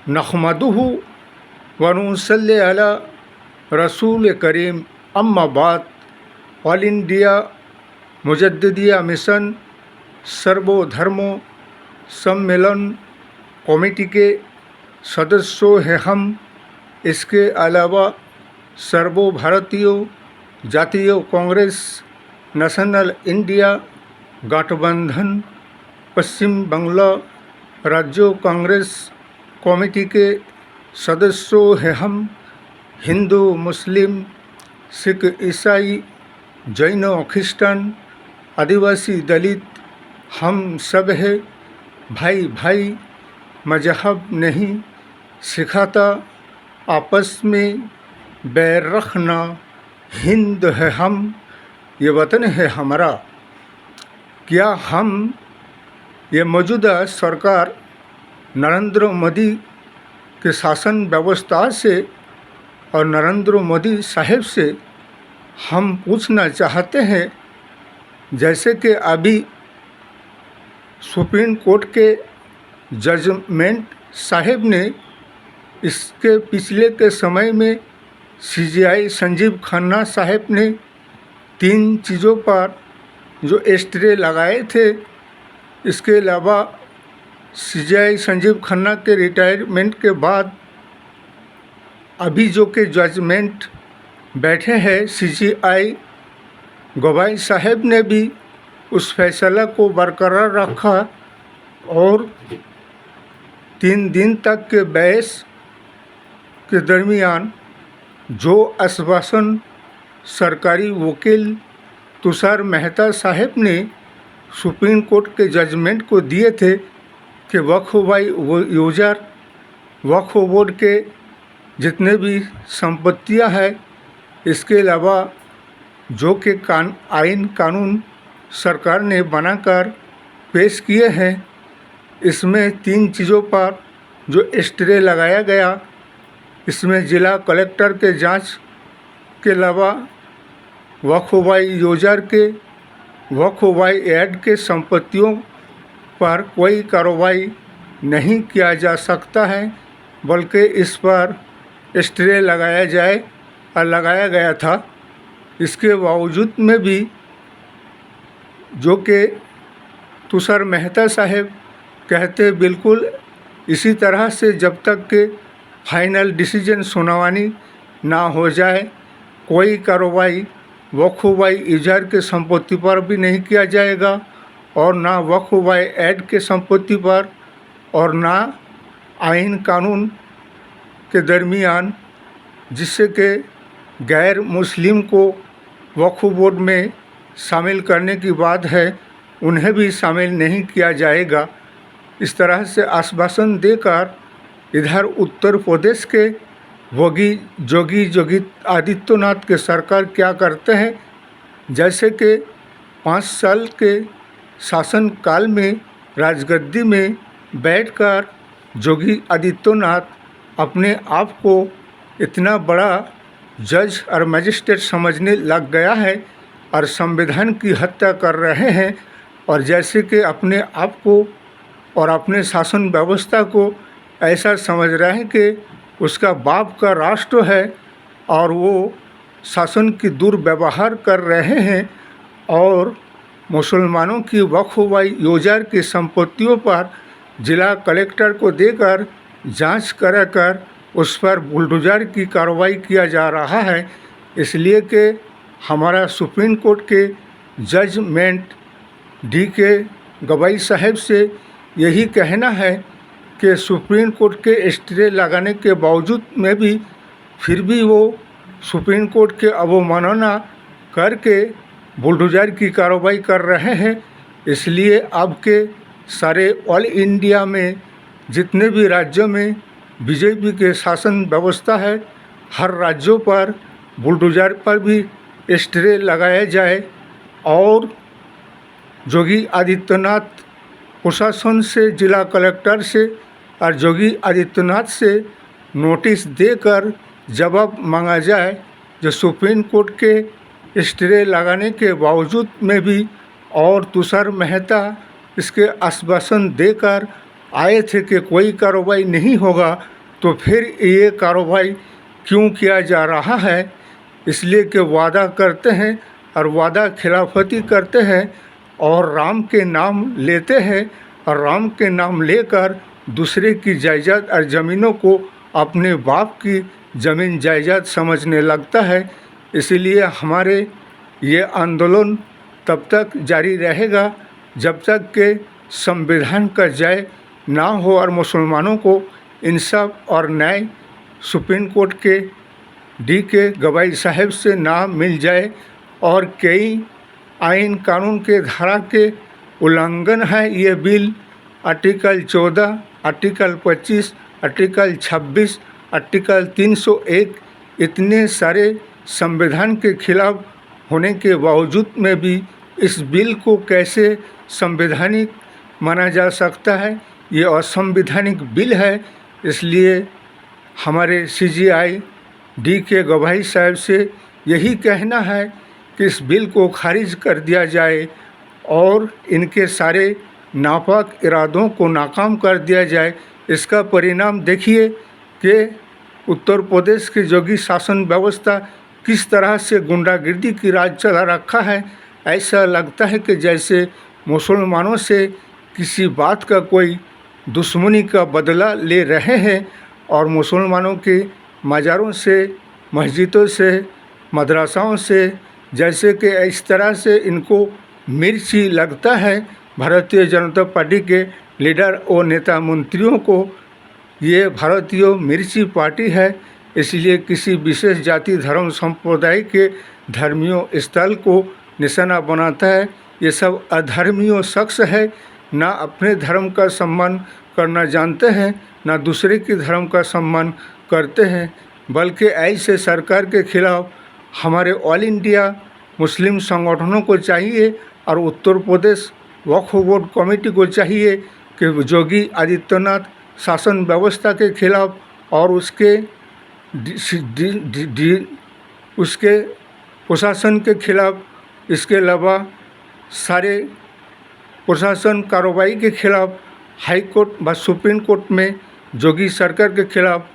नहमदुहु व नुसल्ली अला रसूल करीम अम्मा बाद। ऑल इंडिया मुजद्दिदिया मिशन सर्वधर्म सम्मेलन कमेटी के सदस्यों हैं हम। इसके अलावा सर्वभारतीय जातीय कांग्रेस, नेशनल इंडिया गठबंधन, पश्चिम बंगाल राज्य कांग्रेस कमेटी के सदस्यों हैं हम। हिंदू, मुस्लिम, सिख, ईसाई, जैन, ख्रिस्टन, आदिवासी, दलित हम सब है भाई भाई। मजहब नहीं सिखाता आपस में बैर रखना। हिंद है हम, ये वतन है हमारा। क्या हम ये मौजूदा सरकार नरेंद्र मोदी के शासन व्यवस्था से और नरेंद्र मोदी साहब से हम पूछना चाहते हैं, जैसे कि अभी सुप्रीम कोर्ट के जजमेंट साहब ने इसके पिछले के समय में सीजीआई संजीव खन्ना साहब ने 3 चीज़ों पर जो स्टे लगाए थे। इसके अलावा सीजीआई संजीव खन्ना के रिटायरमेंट के बाद अभी जो के जजमेंट बैठे हैं सीजीआई गवाई साहब ने भी उस फैसला को बरकरार रखा और 3 दिन तक के बहस के दरमियान जो आश्वासन सरकारी वकील तुषार मेहता साहब ने सुप्रीम कोर्ट के जजमेंट को दिए थे कि वक्फ यूजर वक्फ बोर्ड के जितने भी संपत्तियां हैं, इसके अलावा जो कि आइन कानून सरकार ने बनाकर पेश किए हैं, इसमें 3 चीज़ों पर जो स्टे लगाया गया। इसमें जिला कलेक्टर के जांच के अलावा वक्फ यूजर के वक्फ ऐड के संपत्तियों पर कोई कार्रवाई नहीं किया जा सकता है, बल्कि इस पर स्टे लगाया जाए और लगाया गया था। इसके बावजूद में भी जो कि तुषार मेहता साहब कहते बिल्कुल इसी तरह से जब तक के फाइनल डिसीजन सुनवानी ना हो जाए, कोई कार्रवाई वक्फ यूजर के संपत्ति पर भी नहीं किया जाएगा और ना वक्फ ऐड के संपत्ति पर और ना आइन कानून के दरमियान जिससे कि गैर मुस्लिम को वक्फ बोर्ड में शामिल करने की बात है, उन्हें भी शामिल नहीं किया जाएगा। इस तरह से आश्वासन देकर इधर उत्तर प्रदेश के योगी आदित्यनाथ के सरकार क्या करते हैं, जैसे कि 5 साल के शासनकाल में राजगद्दी में बैठकर योगी आदित्यनाथ अपने आप को इतना बड़ा जज और मजिस्ट्रेट समझने लग गया है और संविधान की हत्या कर रहे हैं। और जैसे कि अपने आप को और अपने शासन व्यवस्था को ऐसा समझ रहे हैं कि उसका बाप का राष्ट्र है और वो शासन की दुर्व्यवहार कर रहे हैं और मुसलमानों की वक्फ यूजर की संपत्तियों पर जिला कलेक्टर को देकर जांच कराकर उस पर बुलडोजर की कार्रवाई किया जा रहा है। इसलिए कि हमारा सुप्रीम कोर्ट के जजमेंट DK गवाई साहब से यही कहना है कि सुप्रीम कोर्ट के स्टे लगाने के बावजूद में भी फिर भी वो सुप्रीम कोर्ट के अवमानना करके बुलडोजर की कार्रवाई कर रहे हैं। इसलिए अब के सारे ऑल इंडिया में जितने भी राज्यों में बीजेपी के शासन व्यवस्था है, हर राज्यों पर बुलडोजर पर भी स्टे लगाया जाए और योगी आदित्यनाथ प्रशासन से, जिला कलेक्टर से और योगी आदित्यनाथ से नोटिस देकर जवाब मांगा जाए। जो सुप्रीम कोर्ट के स्टे लगाने के बावजूद में भी और तुषार मेहता इसके आश्वासन देकर आए थे कि कोई कार्रवाई नहीं होगा, तो फिर ये कार्रवाई क्यों किया जा रहा है? इसलिए कि वादा करते हैं और वादा खिलाफती करते हैं और राम के नाम लेते हैं और राम के नाम लेकर दूसरे की जायदाद और ज़मीनों को अपने बाप की ज़मीन जायदाद समझने लगता है। इसलिए हमारे ये आंदोलन तब तक जारी रहेगा जब तक कि संविधान का जय ना हो और मुसलमानों को इंसाफ और न्याय सुप्रीम कोर्ट के डी.के. गवाई साहब से ना मिल जाए। और कई आइन कानून के धारा के उल्लंघन है ये bill. Article 14, article 25, article 26, article 301 इतने सारे संविधान के खिलाफ होने के बावजूद में भी इस बिल को कैसे संवैधानिक माना जा सकता है? ये असंवैधानिक बिल है। इसलिए हमारे CJI डी.के. गवाई साहब से यही कहना है कि इस बिल को खारिज कर दिया जाए और इनके सारे नापाक इरादों को नाकाम कर दिया जाए। इसका परिणाम देखिए कि उत्तर प्रदेश की योगी शासन व्यवस्था किस तरह से गुंडागिर्दी की राज चला रखा है। ऐसा लगता है कि जैसे मुसलमानों से किसी बात का कोई दुश्मनी का बदला ले रहे हैं और मुसलमानों के मज़ारों से, मस्जिदों से, मदरसाओं से जैसे कि इस तरह से इनको मिर्ची लगता है। भारतीय जनता पार्टी के लीडर और नेता मंत्रियों को ये भारतीय मिर्ची पार्टी है। इसलिए किसी विशेष जाति धर्म संप्रदाय के धर्मियों स्थल को निशाना बनाता है। ये सब अधर्मियों शख्स है, ना अपने धर्म का सम्मान करना जानते हैं, ना दूसरे के धर्म का सम्मान करते हैं। बल्कि ऐसे सरकार के खिलाफ हमारे ऑल इंडिया मुस्लिम संगठनों को चाहिए और उत्तर प्रदेश वक्फ बोर्ड कमेटी को चाहिए कि योगी आदित्यनाथ शासन व्यवस्था के खिलाफ और उसके प्रशासन के खिलाफ, इसके अलावा सारे प्रशासन कार्रवाई के खिलाफ हाई कोर्ट व सुप्रीम कोर्ट में योगी सरकार के खिलाफ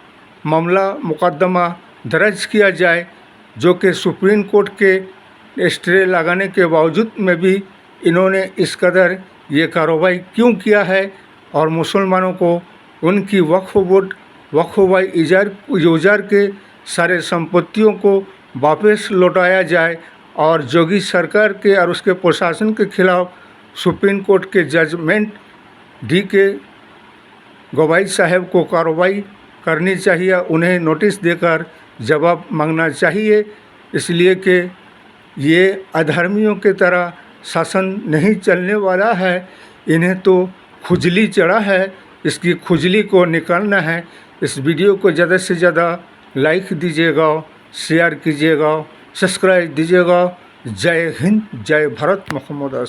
मामला मुकदमा दर्ज किया जाए, जो कि सुप्रीम कोर्ट के स्टे लगाने के बावजूद में भी इन्होंने इस कदर ये कार्रवाई क्यों किया है और मुसलमानों को उनकी वक्फ बोर्ड वक्फ इजार के सारे संपत्तियों को वापस लौटाया जाए और योगी सरकार के और उसके प्रशासन के खिलाफ सुप्रीम कोर्ट के जजमेंट डी.के. गवाई साहब को कार्रवाई करनी चाहिए, उन्हें नोटिस देकर जवाब मांगना चाहिए। इसलिए कि ये अधर्मियों के तरह शासन नहीं चलने वाला है। इन्हें तो खुजली चढ़ा है, इसकी खुजली को निकालना है। इस वीडियो को ज़्यादा से ज़्यादा लाइक दीजिएगा, शेयर कीजिएगा, सब्सक्राइब दीजिएगा। जय हिंद, जय भारत, मोहम्मद।